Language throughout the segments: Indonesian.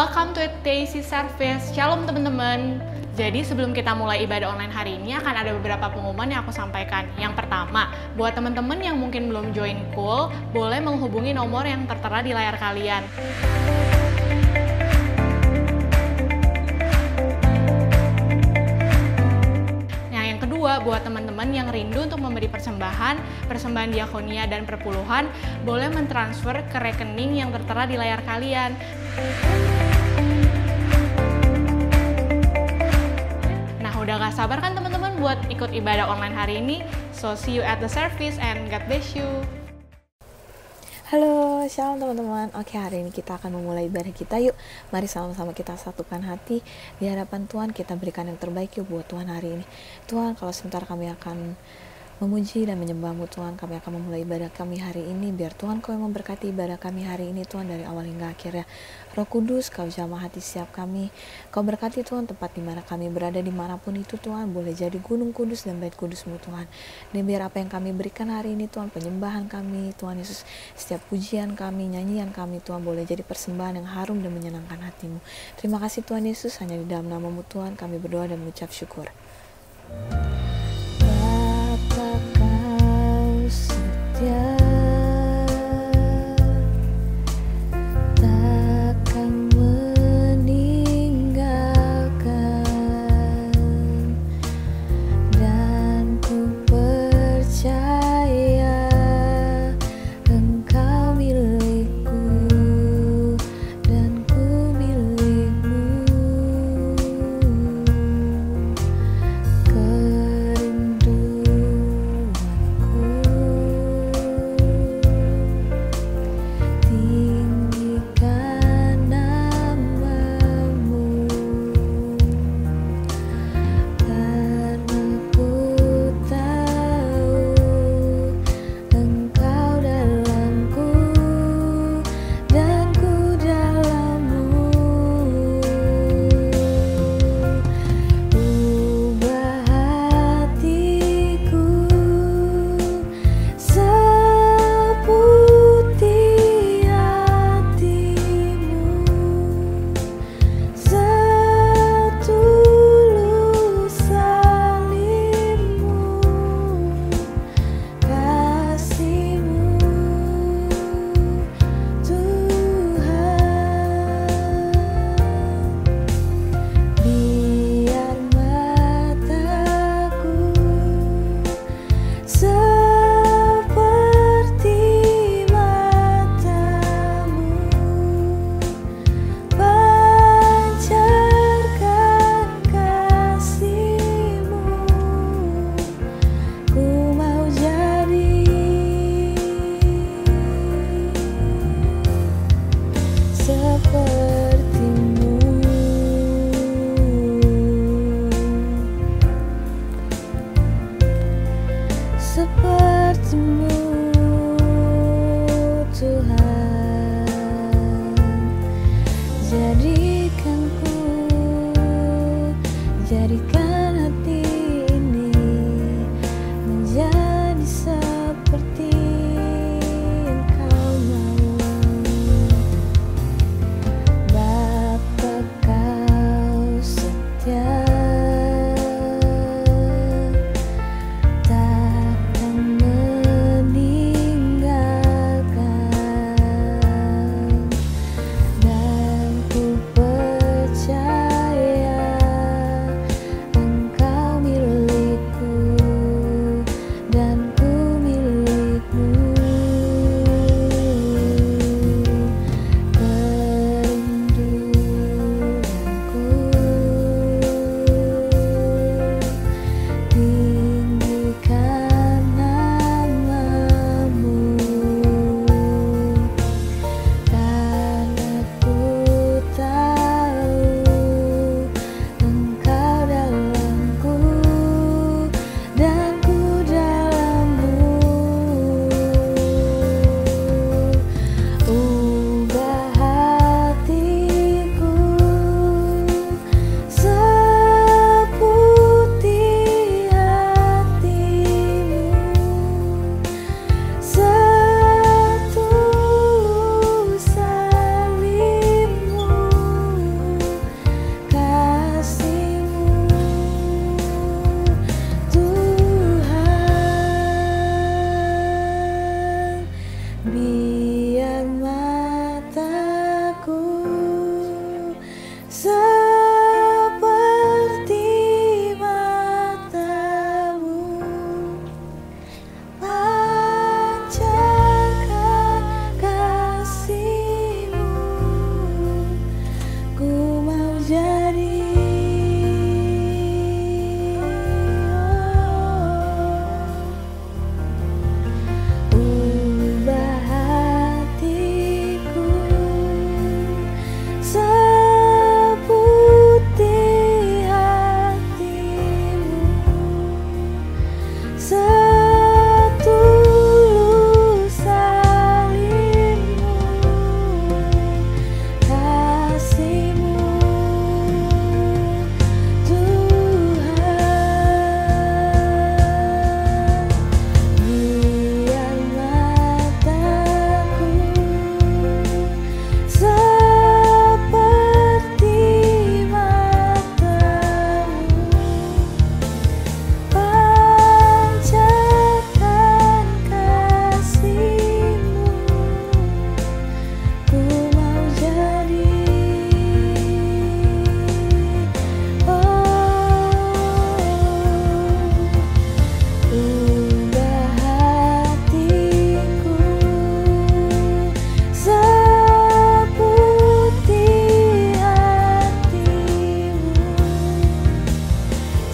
Welcome to TAC Service. Shalom teman-teman. Jadi sebelum kita mulai ibadah online hari ini akan ada beberapa pengumuman yang aku sampaikan. Yang pertama, buat teman-teman yang mungkin belum join Cool, boleh menghubungi nomor yang tertera di layar kalian. Buat teman-teman yang rindu untuk memberi persembahan diakonia dan perpuluhan, boleh mentransfer ke rekening yang tertera di layar kalian. Nah, udah gak sabar kan teman-teman buat ikut ibadah online hari ini? So, see you at the service and God bless you. Halo, shalom teman-teman. Oke, hari ini kita akan memulai ibadah kita. Yuk, mari sama-sama kita satukan hati di hadapan Tuhan. Kita berikan yang terbaik yuk buat Tuhan hari ini. Tuhan, kalau sebentar kami akan memuji dan menyembah-Mu Tuhan, kami akan memulai ibadah kami hari ini. Biar Tuhan Kau yang memberkati ibadah kami hari ini Tuhan, dari awal hingga akhirnya. Roh Kudus, Kau jamah hati setiap kami. Kau berkati Tuhan tempat di mana kami berada, dimanapun itu Tuhan, boleh jadi gunung kudus dan bait kudus-Mu Tuhan. Dan biar apa yang kami berikan hari ini Tuhan, penyembahan kami Tuhan Yesus, setiap pujian kami, nyanyian kami Tuhan, boleh jadi persembahan yang harum dan menyenangkan hati-Mu. Terima kasih Tuhan Yesus, hanya di dalam nama-Mu Tuhan kami berdoa dan mengucap syukur. Bapa, Kau setia, takkan meninggalkan, dan ku percaya Engkau milikku dan ku milik-Mu. Kerinduanku biar mataku seperti matamu, pancarkan kasih-Mu, ku mau jadi ubah hatiku seputih hati-Mu, setulus salib-Mu, kasih-Mu Tuhan. Biar mataku seperti matamu, pancarkan kasih-Mu, ku mau jadi ubah hatiku seputih hati-Mu,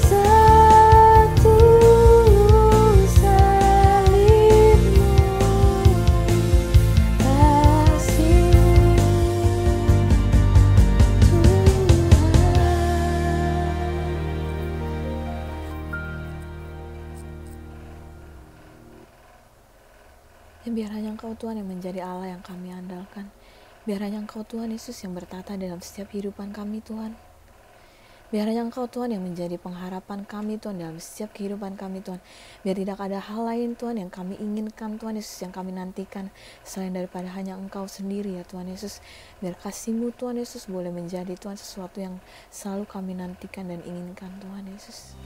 setulus salib-Mu, kasih-Mu Tuhan. Biar hanya Engkau Tuhan yang menjadi Allah yang kami andalkan. Biar hanya Engkau Tuhan Yesus yang bertata dalam setiap kehidupan kami Tuhan. Biar hanya Engkau Tuhan yang menjadi pengharapan kami Tuhan dalam setiap kehidupan kami Tuhan. Biar tidak ada hal lain Tuhan yang kami inginkan Tuhan Yesus, yang kami nantikan selain daripada hanya Engkau sendiri ya Tuhan Yesus. Biar kasih-Mu Tuhan Yesus boleh menjadi Tuhan sesuatu yang selalu kami nantikan dan inginkan Tuhan Yesus.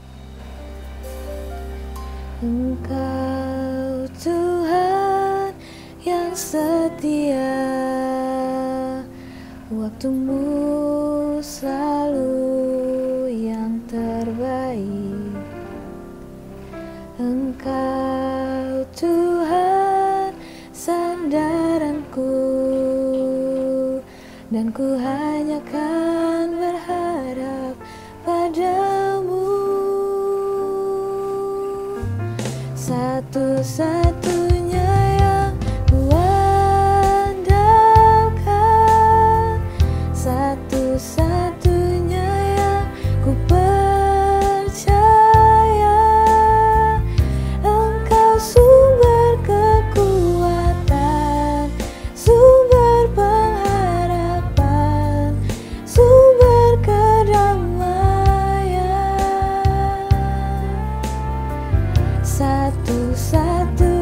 Engkau Tuhan yang setia, waktu-Mu selalu yang terbaik. Engkau Tuhan sandaranku, dan ku hanya kan berharap padamu. Satu-satunya yang ku andalkan, satu-satunya yang ku percaya. Engkau sumber kekuatan, sumber pengharapan, sumber kedamaian. Satu-satunya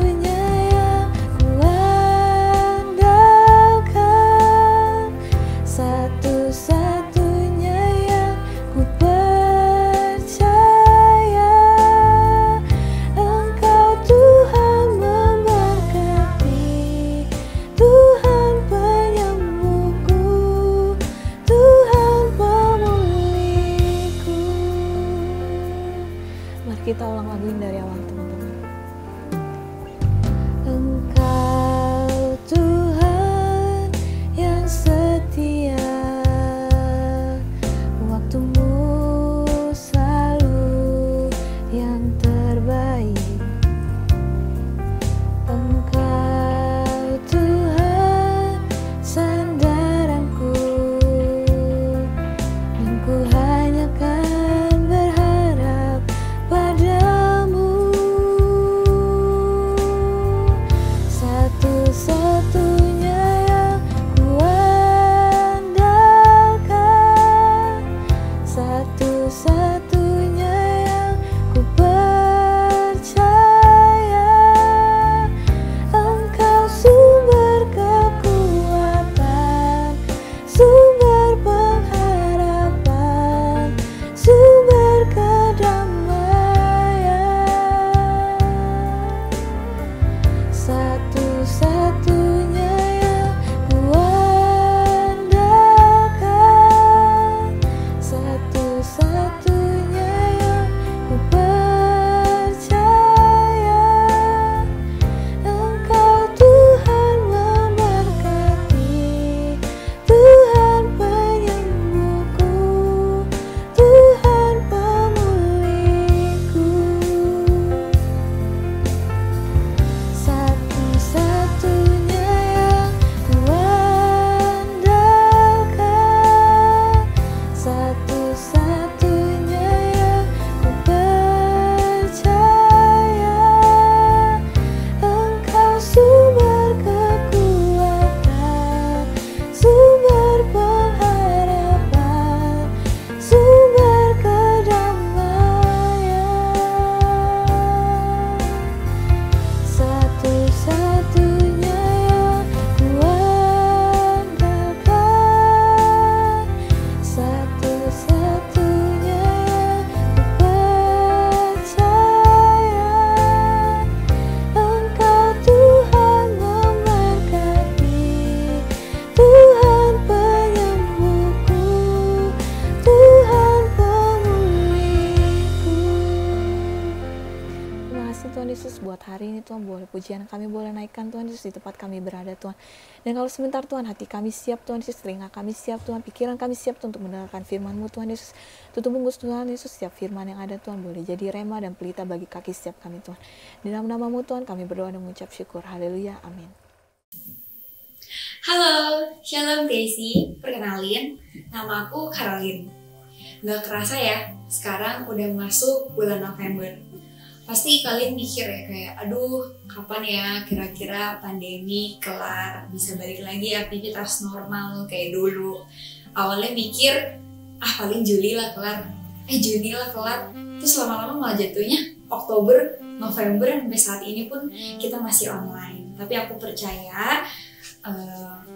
Tuhan, boleh pujian kami boleh naikkan Tuhan Yesus di tempat kami berada Tuhan. Dan kalau sebentar Tuhan, hati kami siap Tuhan Yesus, telinga kami siap Tuhan, pikiran kami siap Tuhan, untuk mendengarkan firman-Mu Tuhan Yesus. Tutup bungkus Tuhan Yesus, setiap firman yang ada Tuhan boleh jadi rema dan pelita bagi kaki setiap kami Tuhan. Di dalam nama-Mu Tuhan kami berdoa dan mengucap syukur. Haleluya, amin. Halo, Shalom Daisy, perkenalin, nama aku Caroline. Gak kerasa ya, sekarang udah masuk bulan November. Pasti kalian mikir ya kayak, aduh kapan ya kira-kira pandemi kelar, bisa balik lagi aktivitas normal kayak dulu. Awalnya mikir, paling Juli lah kelar, Juni lah kelar. Terus lama-lama malah jatuhnya Oktober, November, sampai saat ini pun kita masih online. Tapi aku percaya,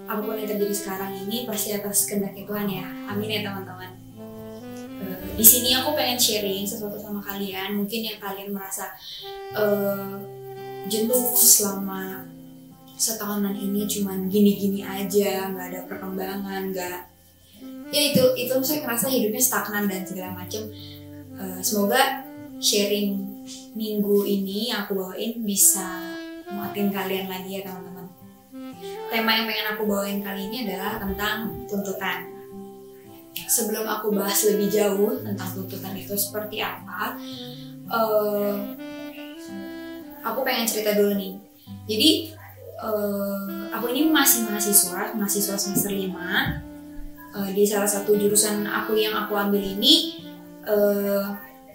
apapun yang terjadi sekarang ini pasti atas kehendaknya Tuhan ya. Amin ya teman-teman. Di sini aku pengen sharing sesuatu sama kalian. Mungkin yang kalian merasa jenuh selama setahunan ini cuman gini-gini aja, nggak ada perkembangan, ya itu saya ngerasa hidupnya stagnan dan segala macam. Semoga sharing minggu ini yang aku bawain bisa nguatin kalian lagi ya teman-teman. Tema yang pengen aku bawain kali ini adalah tentang tuntutan. Sebelum aku bahas lebih jauh tentang tuntutan itu seperti apa, aku pengen cerita dulu nih. Jadi aku ini masih mahasiswa semester 5 di salah satu jurusan yang aku ambil ini.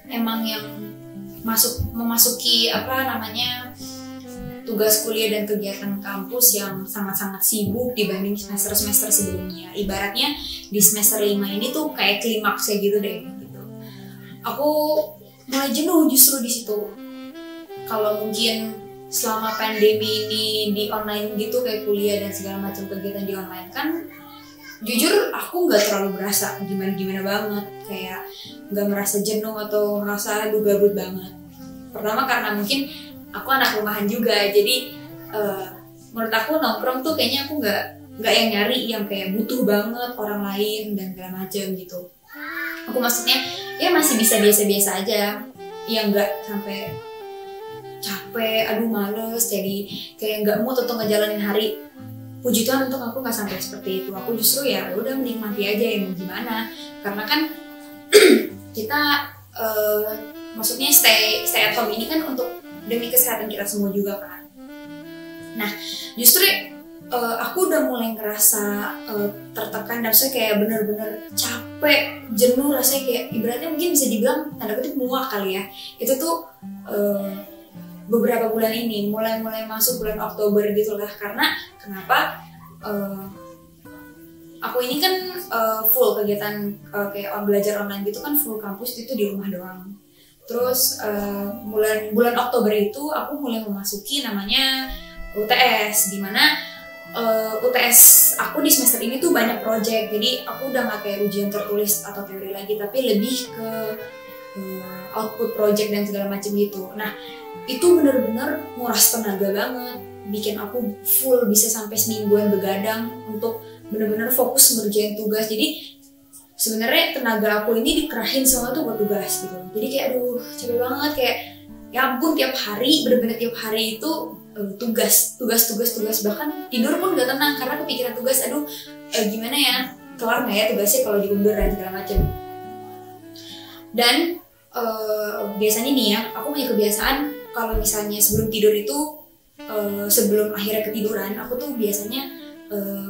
Emang yang memasuki tugas kuliah dan kegiatan kampus yang sangat-sangat sibuk dibanding semester-semester sebelumnya. Ibaratnya di semester 5 ini tuh kayak klimaksnya gitu deh gitu. Aku mulai jenuh justru di situ. Kalau mungkin selama pandemi ini di online gitu kayak kuliah dan segala macam kegiatan di online kan, jujur aku nggak terlalu berasa gimana banget, kayak nggak merasa jenuh atau merasa gabut banget. Pertama karena mungkin aku anak rumahan juga, jadi menurut aku nongkrong tuh kayaknya aku nggak yang nyari yang kayak butuh banget orang lain dan segala macam gitu. Aku maksudnya ya masih bisa biasa-biasa aja, yang nggak sampai capek, aduh males, jadi kayak nggak mood untuk ngejalanin hari. Puji Tuhan untuk aku nggak sampai seperti itu. Aku justru ya udah menikmati aja, yang gimana, karena kan kita maksudnya stay at home ini kan untuk demi kesehatan kita semua juga kan. Nah justru aku udah mulai ngerasa tertekan dan saya kayak bener-bener capek, jenuh, rasanya kayak ibaratnya mungkin bisa dibilang tanda kutip muak kali ya. Itu tuh beberapa bulan ini, mulai masuk bulan Oktober gitulah. Karena kenapa? Aku ini kan full kegiatan kayak belajar online gitu kan, full kampus itu di rumah doang. Terus bulan Oktober itu aku mulai memasuki namanya UTS, dimana UTS aku di semester ini tuh banyak project. Jadi aku udah gak kayak ujian tertulis atau teori lagi, tapi lebih ke output project dan segala macam gitu. Nah itu bener-bener nguras tenaga banget, bikin aku full bisa sampai semingguan begadang untuk bener-bener fokus ngerjain tugas. Jadi sebenarnya tenaga aku ini dikerahin semua tuh buat tugas gitu. Jadi kayak aduh capek banget, kayak ya ampun tiap hari, bener-bener tiap hari itu tugas, bahkan tidur pun gak tenang karena kepikiran tugas. Aduh gimana ya, kelar gak ya tugasnya kalau diundur dan segala macam. Dan biasanya nih ya, aku punya kebiasaan kalau misalnya sebelum tidur itu, sebelum akhirnya ketiduran, aku tuh biasanya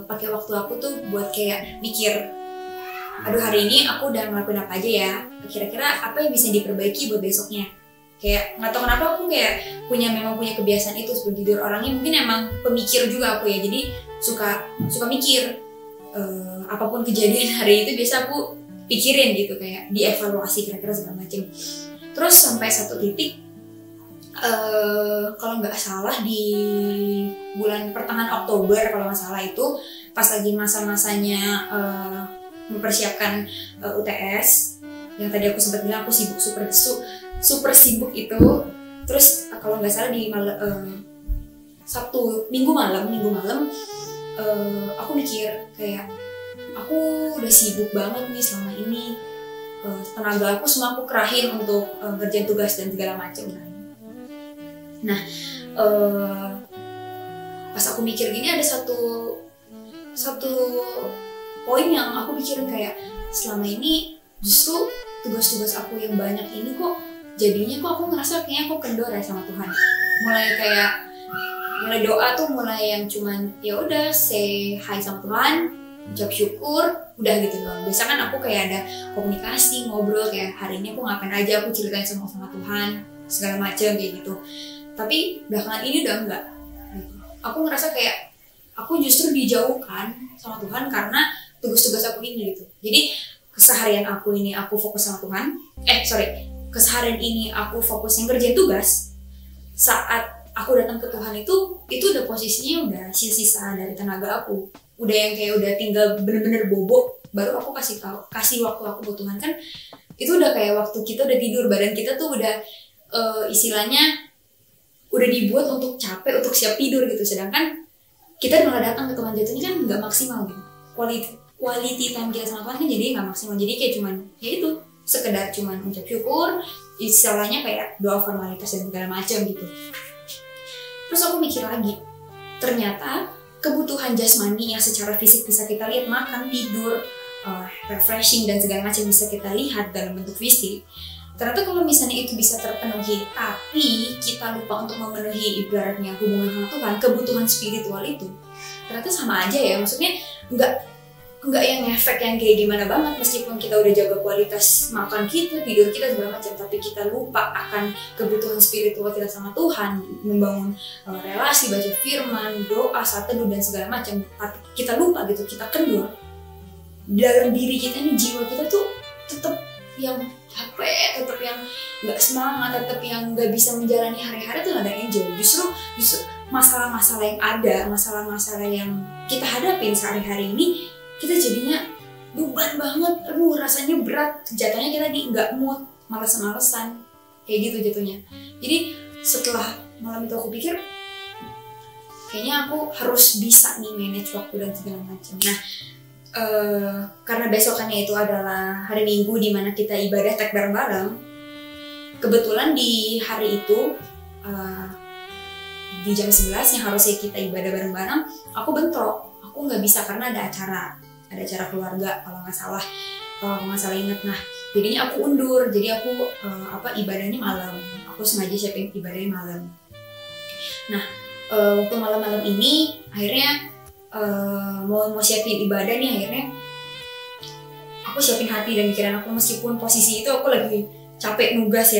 pakai waktu aku tuh buat kayak mikir, aduh hari ini aku udah ngelakuin apa aja ya, kira-kira apa yang bisa diperbaiki buat besoknya. Kayak nggak tahu kenapa aku kayak memang punya kebiasaan itu sebelum tidur. Orangnya mungkin emang pemikir juga aku ya, jadi suka mikir apapun kejadian hari itu biasa aku pikirin gitu, kayak dievaluasi kira-kira segala macam. Terus sampai satu titik, kalau nggak salah di bulan pertengahan Oktober kalau nggak salah itu, pas lagi masa-masanya mempersiapkan UTS, yang tadi aku sempat bilang aku sibuk, super sibuk itu. Terus kalau nggak salah di minggu malam aku mikir kayak aku udah sibuk banget nih selama ini, tenaga aku semua aku kerahin untuk ngerjain tugas dan segala macam. Nah, pas aku mikir gini ada satu poin yang aku pikirin kayak selama ini justru tugas-tugas aku yang banyak ini kok jadinya kok aku ngerasa kayaknya aku kendor ya sama Tuhan. Mulai doa tuh mulai yang cuman ya udah say hi sama Tuhan, ucap syukur, udah gitu doang. Biasa kan aku kayak ada komunikasi, ngobrol kayak hari ini aku ngapain aja, aku ceritain sama Tuhan, segala macam kayak gitu. Tapi belakangan ini udah enggak. Aku ngerasa kayak aku justru dijauhkan sama Tuhan karena tugas-tugas aku ini gitu. Jadi keseharian aku ini aku fokus sama Tuhan. Keseharian ini aku fokus yang kerjain tugas. Saat aku datang ke Tuhan itu udah posisinya udah sisa-sisa dari tenaga aku. Udah yang kayak udah tinggal bener-bener bobo, baru aku kasih waktu aku buat Tuhan. Kan itu udah kayak waktu kita udah tidur, badan kita tuh udah istilahnya udah dibuat untuk capek, untuk siap tidur gitu. Sedangkan kita malah datang ke Tuhan jatuhnya kan nggak maksimal gitu. Quality time kita sama Tuhan kan jadi nggak maksimal. Jadi kayak cuman ya itu sekedar cuman ucap syukur, istilahnya kayak doa formalitas dan segala macam gitu. Terus aku mikir lagi, ternyata kebutuhan jasmani yang secara fisik bisa kita lihat, makan, tidur, refreshing dan segala macam bisa kita lihat dalam bentuk fisik. Ternyata kalau misalnya itu bisa terpenuhi, tapi kita lupa untuk memenuhi ibaratnya hubungan sama Tuhan, kebutuhan spiritual itu, ternyata sama aja ya. Maksudnya nggak yang efek yang kayak gimana banget, meskipun kita udah jaga kualitas makan kita, tidur kita segala macam, tapi kita lupa akan kebutuhan spiritual kita sama Tuhan, membangun relasi, baca firman, doa, saat teduh dan segala macam. Kita lupa gitu, kita kendor dalam diri kita ini, jiwa kita tuh tetap yang capek, tetap yang nggak semangat, tetap yang nggak bisa menjalani hari-hari tuh nggak ada enjoy. Justru masalah-masalah yang ada, masalah-masalah yang kita hadapin sehari-hari ini, kita jadinya beban banget, rasanya berat, jatuhnya kita nggak mood, males-malesan, kayak gitu jatuhnya. Jadi setelah malam itu aku pikir, kayaknya aku harus bisa nih manage waktu dan segala macam. Nah, karena besokannya itu adalah hari Minggu di mana kita ibadah tek bareng-bareng, kebetulan di hari itu di jam 11 yang harusnya kita ibadah bareng-bareng, aku bentrok, aku nggak bisa karena ada acara keluarga kalau nggak salah inget. Nah, jadinya aku undur, jadi aku ibadahnya malam, aku sengaja siapin ibadahnya malam. Nah, waktu malam-malam ini akhirnya mau siapin ibadah nih, akhirnya aku siapin hati dan pikiran aku, meskipun posisi itu aku lagi capek tugas,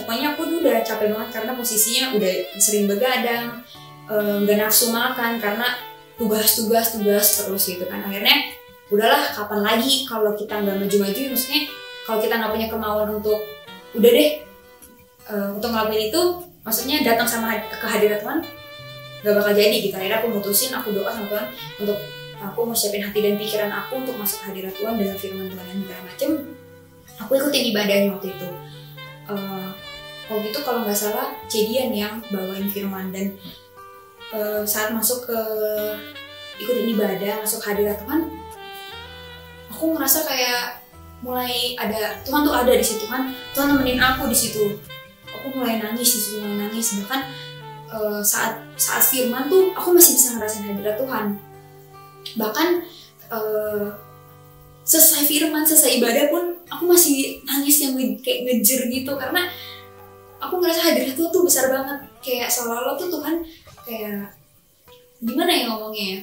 pokoknya aku tuh udah capek banget karena posisinya udah sering begadang, nggak nafsu makan karena tugas terus gitu kan. Akhirnya udahlah, kapan lagi kalau kita nggak maju-maju, maksudnya kalau kita nggak punya kemauan untuk udah deh untuk ngelakuin itu, maksudnya datang sama kehadiran Tuhan, gak bakal jadi gitu. Akhirnya aku mutusin, aku doa sama Tuhan untuk aku mau siapin hati dan pikiran aku untuk masuk hadirat Tuhan dengan firman Tuhan dan segala macem. Aku ikutin ibadahnya waktu itu. Waktu itu kalau nggak salah Cedian yang bawain firman, dan saat masuk ke ikutin ibadah, masuk hadirat Tuhan, aku ngerasa kayak mulai ada Tuhan tuh ada di situ kan. Tuhan nemenin aku di situ. Aku mulai nangis di situ, bahkan saat firman tuh aku masih bisa ngerasain hadirat Tuhan. Bahkan selesai firman, selesai ibadah pun aku masih nangis yang kayak ngejer gitu, karena aku ngerasa hadirat Tuhan tuh besar banget. Kayak seolah-olah tuh Tuhan kayak gimana ya ngomongnya ya,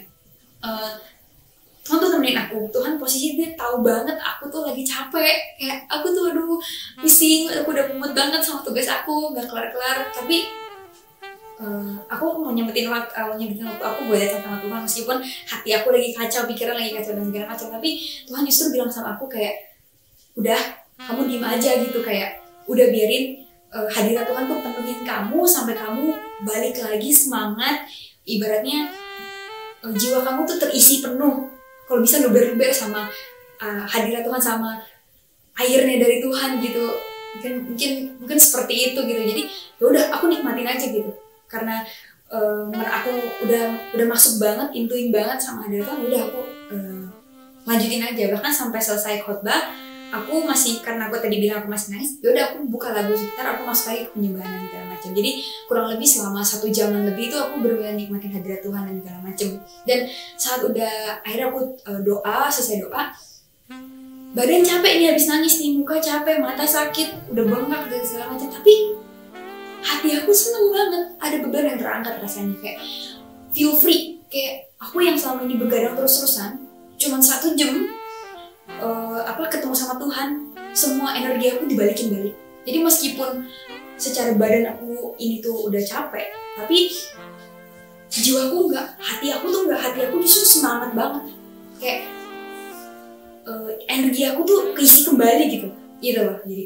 Tuhan tuh temenin aku. Tuhan posisi dia tahu banget aku tuh lagi capek, kayak aku tuh pusing, aku udah mumet banget sama tugas aku, gak kelar-kelar, tapi aku mau nyempetin waktu aku buat datang sama Tuhan, meskipun hati aku lagi kacau, pikiran lagi kacau dan segala macam, tapi Tuhan justru bilang sama aku kayak, udah, kamu diem aja gitu, kayak udah biarin hadirat Tuhan tuh penuhin kamu sampai kamu balik lagi semangat, ibaratnya jiwa kamu tuh terisi penuh, kalau bisa luber-luber sama hadirat Tuhan, sama airnya dari Tuhan gitu. Mungkin seperti itu gitu. Jadi ya udah, aku nikmatin aja gitu, karena aku udah masuk banget, intuin banget sama hadirat Tuhan. Udah, aku lanjutin aja. Bahkan sampai selesai khotbah aku masih, karena aku tadi bilang aku masih nangis, yaudah aku buka lagu sekitar, aku masuk lagi ke penyembahan dan segala macam. Jadi kurang lebih selama 1 jaman lebih itu aku benar-benar nikmatin hadirat Tuhan dan segala macam. Dan saat udah akhirnya aku selesai doa, badan capek nih habis nangis nih, muka capek, mata sakit, udah bengkak dan segala macam, tapi hati aku seneng banget, ada beban yang terangkat rasanya, kayak feel free, kayak aku yang selama ini begadang terus-terusan, cuman 1 jam ketemu sama Tuhan, semua energi aku dibalikin balik. Jadi meskipun secara badan aku ini tuh udah capek, tapi jiwaku enggak, hati aku justru semangat banget, kayak energi aku tuh keisi kembali gitu loh. Jadi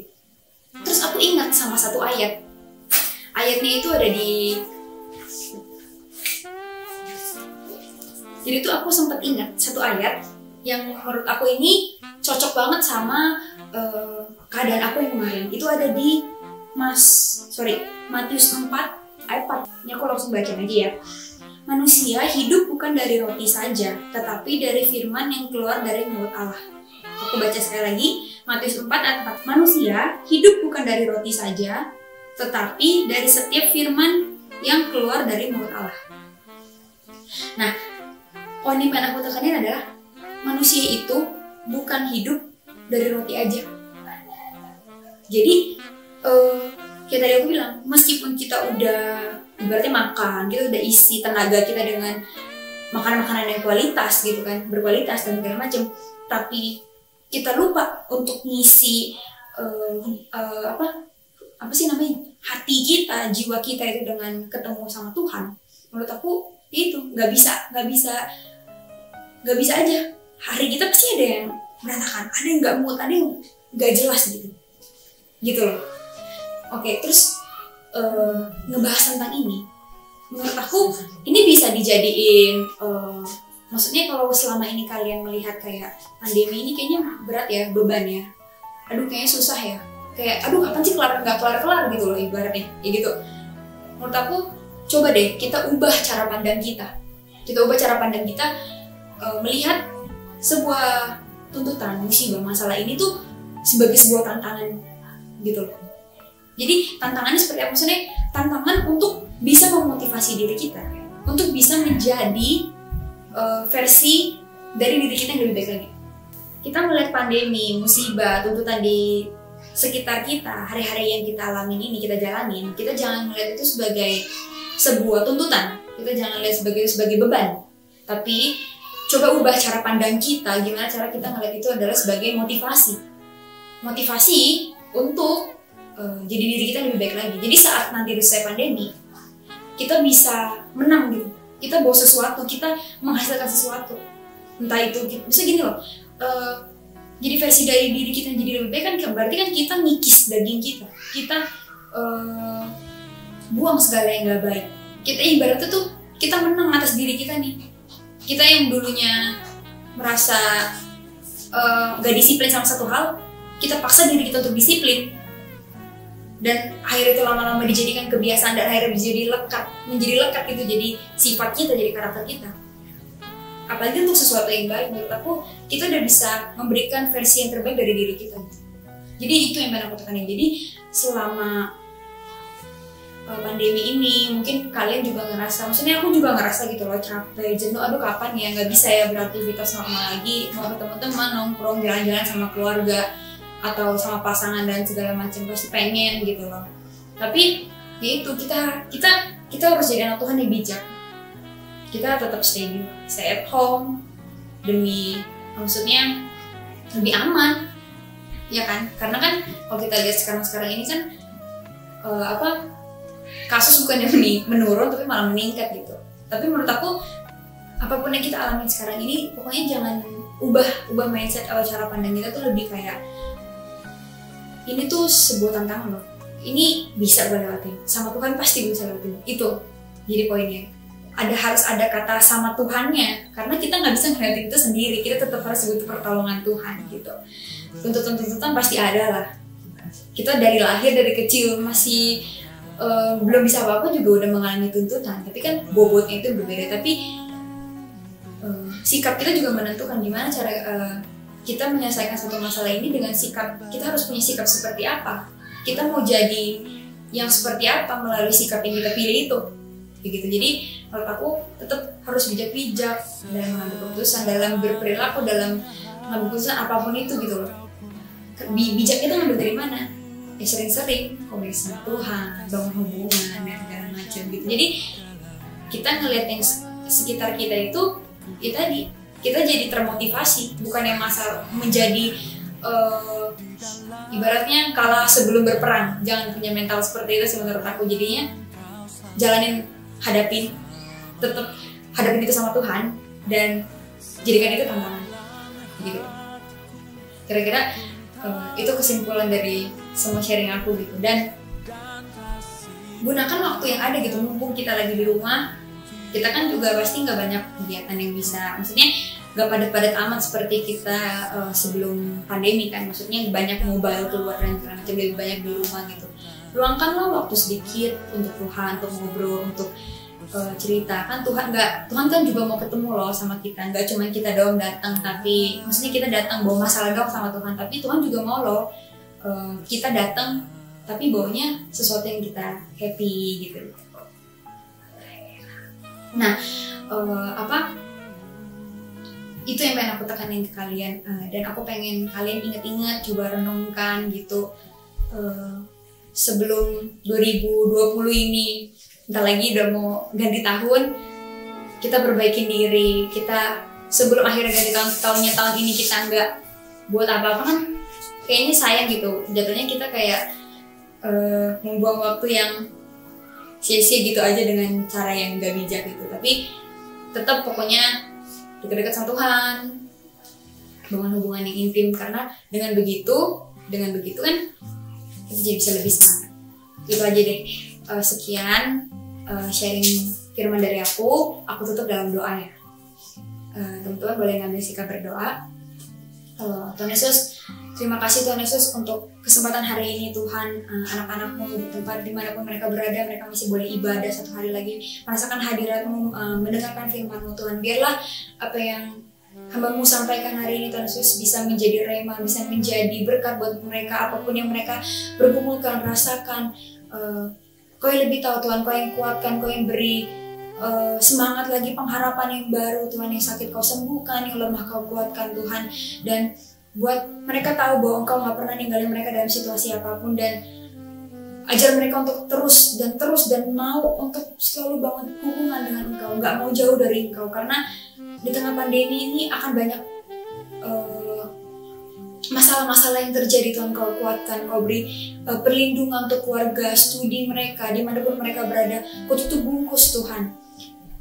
terus aku ingat sama satu ayatnya itu ada di, jadi tuh aku sempat ingat satu ayat yang menurut aku ini cocok banget sama keadaan aku yang kemarin. Itu ada di Matius 4 ayat 4. Ini aku langsung baca aja ya. Manusia hidup bukan dari roti saja, tetapi dari firman yang keluar dari mulut Allah. Aku baca sekali lagi, Matius 4 ayat 4. Manusia hidup bukan dari roti saja, tetapi dari setiap firman yang keluar dari mulut Allah. Nah, poin yang pengen aku tekanin adalah manusia itu bukan hidup dari roti aja. Jadi kayak tadi aku bilang, meskipun kita udah ibaratnya makan, kita udah isi tenaga kita dengan makanan-makanan yang kualitas gitu kan, berkualitas dan segala macam, tapi kita lupa untuk ngisi hati kita, jiwa kita itu dengan ketemu sama Tuhan. Menurut aku itu nggak bisa aja. Hari kita pasti ada yang berantakan, ada yang nggak mood, ada yang nggak jelas gitu loh. Oke, terus ngebahas tentang ini, menurut aku ini bisa dijadiin maksudnya kalau selama ini kalian melihat kayak pandemi ini kayaknya berat ya, beban ya, aduh kayaknya susah ya, kayak aduh kapan sih nggak kelar gitu loh ibaratnya, ya gitu. Menurut aku coba deh kita ubah cara pandang kita melihat sebuah tuntutan, musibah, masalah ini tuh sebagai sebuah tantangan gitu loh. Jadi tantangannya seperti apa? Maksudnya tantangan untuk bisa memotivasi diri kita, untuk bisa menjadi versi dari diri kita yang lebih baik lagi. Kita melihat pandemi, musibah, tuntutan di sekitar kita, hari-hari yang kita alamin ini, kita jalanin, kita jangan melihat itu sebagai sebuah tuntutan, kita jangan lihat sebagai beban, tapi coba ubah cara pandang kita, gimana cara kita ngeliat itu adalah sebagai motivasi untuk jadi diri kita lebih baik lagi. Jadi saat nanti selesai pandemi, kita bisa menang gitu, kita bawa sesuatu, kita menghasilkan sesuatu, entah itu bisa gini loh, jadi versi dari diri kita yang jadi lebih baik kan, berarti kan kita ngikis daging kita buang segala yang gak baik. Kita ibaratnya tuh kita menang atas diri kita nih. Kita yang dulunya merasa gak disiplin sama satu hal, kita paksa diri kita untuk disiplin, dan akhirnya itu lama-lama dijadikan kebiasaan dan akhirnya menjadi lekat gitu, jadi sifat kita, jadi karakter kita. Apalagi untuk sesuatu yang baik, menurut aku kita udah bisa memberikan versi yang terbaik dari diri kita. Jadi itu yang pengen aku tekanin. Jadi selama pandemi ini mungkin kalian juga ngerasa, maksudnya aku juga ngerasa gitu loh, capek, jenuh, aduh kapan ya nggak bisa ya beraktivitas normal lagi, mau ketemu teman, nongkrong, jalan-jalan sama keluarga atau sama pasangan dan segala macam, pasti pengen gitu loh. Tapi ya itu kita harus jadi anak Tuhan yang bijak. Kita tetap stay at home demi, maksudnya lebih aman, ya kan? Karena kan kalau kita lihat sekarang ini kan kasus bukannya menurun tapi malah meningkat gitu. Tapi menurut aku apapun yang kita alami sekarang ini, pokoknya jangan ubah mindset atau cara pandang kita tuh lebih kayak ini tuh sebuah tantangan loh, ini bisa gue lewatin, sama Tuhan pasti bisa lewatin. Itu jadi poinnya, harus ada kata sama Tuhannya, karena kita nggak bisa ngeliatin itu sendiri, kita tetap harus butuh pertolongan Tuhan gitu. Tuntutan pasti ada lah, kita dari lahir, dari kecil masih belum bisa apa-apa juga udah mengalami tuntutan, tapi kan bobotnya itu berbeda. Tapi sikap kita juga menentukan gimana cara kita menyelesaikan satu masalah ini dengan sikap, kita harus punya sikap seperti apa, kita mau jadi yang seperti apa melalui sikap yang kita pilih itu, begitu. Jadi menurut aku tetap harus bijak-bijak dalam mengambil keputusan, dalam berperilaku, dalam mengambil keputusan apapun itu gitu loh. Bijak itu ngambil dari mana? Ya sering-sering komunikasi sama Tuhan, bangun hubungan dan segala macam gitu. Jadi kita ngelihat yang sekitar kita itu, ya tadi kita jadi termotivasi, bukan yang masalah menjadi ibaratnya kalah sebelum berperang. Jangan punya mental seperti itu sih menurut aku. Jadinya jalanin, tetap hadapin itu sama Tuhan dan jadikan itu tantangan gitu. Kira-kira itu kesimpulan dari semua sharing aku gitu. Dan gunakan waktu yang ada gitu, mumpung kita lagi di rumah. Kita kan juga pasti nggak banyak kegiatan yang bisa, maksudnya nggak padat-padat amat seperti kita sebelum pandemi kan. Maksudnya banyak mobile keluar dan segala macam, lebih banyak di rumah gitu. Luangkanlah waktu sedikit untuk Tuhan, untuk ngobrol, untuk cerita. Kan Tuhan kan juga mau ketemu loh sama kita. Nggak cuma kita doang datang, tapi maksudnya kita datang bawa masalah doang sama Tuhan, tapi Tuhan juga mau loh kita datang tapi bawanya sesuatu yang kita happy gitu. Nah, itu yang pengen aku tekanin ke kalian, dan aku pengen kalian inget-inget, coba renungkan gitu, sebelum 2020 ini, bentar lagi udah mau ganti tahun, kita perbaikin diri. Kita sebelum akhirnya ganti tahun ini kita nggak buat apa-apa kan kayaknya sayang gitu. Jatuhnya kita kayak membuang waktu yang sia-sia gitu aja dengan cara yang gak bijak gitu. Tapi tetap pokoknya dekat-dekat sama Tuhan, bangun hubungan yang intim, karena dengan begitu kan kita jadi bisa lebih semangat. Itu aja deh. Sekian sharing firman dari aku tutup dalam doa ya. Teman-teman boleh ngambil sikap berdoa. Tuhan Yesus, terima kasih Tuhan Yesus untuk kesempatan hari ini Tuhan. Anak-anakmu di tempat dimanapun mereka berada, mereka masih boleh ibadah satu hari lagi, merasakan hadirat-Mu, mendengarkan firman-Mu Tuhan. Biarlah apa yang hamba-Mu sampaikan hari ini Tuhan Yesus bisa menjadi rema, bisa menjadi berkat buat mereka. Apapun yang mereka bergumulkan, rasakan, Kau yang lebih tahu Tuhan, Kau yang kuatkan, Kau yang beri semangat lagi, pengharapan yang baru Tuhan. Yang sakit Kau sembuhkan, yang lemah Kau kuatkan Tuhan. Dan buat mereka tahu bahwa Engkau gak pernah ninggalin mereka dalam situasi apapun. Dan ajar mereka untuk terus dan mau untuk selalu bangun hubungan dengan Engkau, gak mau jauh dari Engkau. Karena di tengah pandemi ini akan banyak masalah-masalah yang terjadi. Tuhan Kau kuatkan, Kau beri perlindungan untuk keluarga, studi mereka, dimanapun mereka berada. Kau tutup bungkus Tuhan.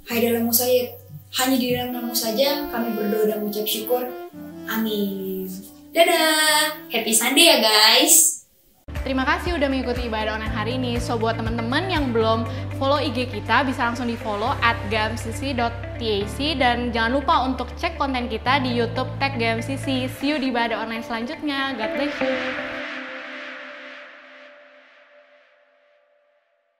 Hai dalam-Mu saja, hanya di dalam nama-Mu saja kami berdoa dan mengucap syukur. Amin. Dadah, happy Sunday ya guys. Terima kasih udah mengikuti ibadah online hari ini. So buat teman-teman yang belum follow IG kita, bisa langsung di follow @gamcc.tac, dan jangan lupa untuk cek konten kita di YouTube @gamcc. See you di ibadah online selanjutnya. God bless you.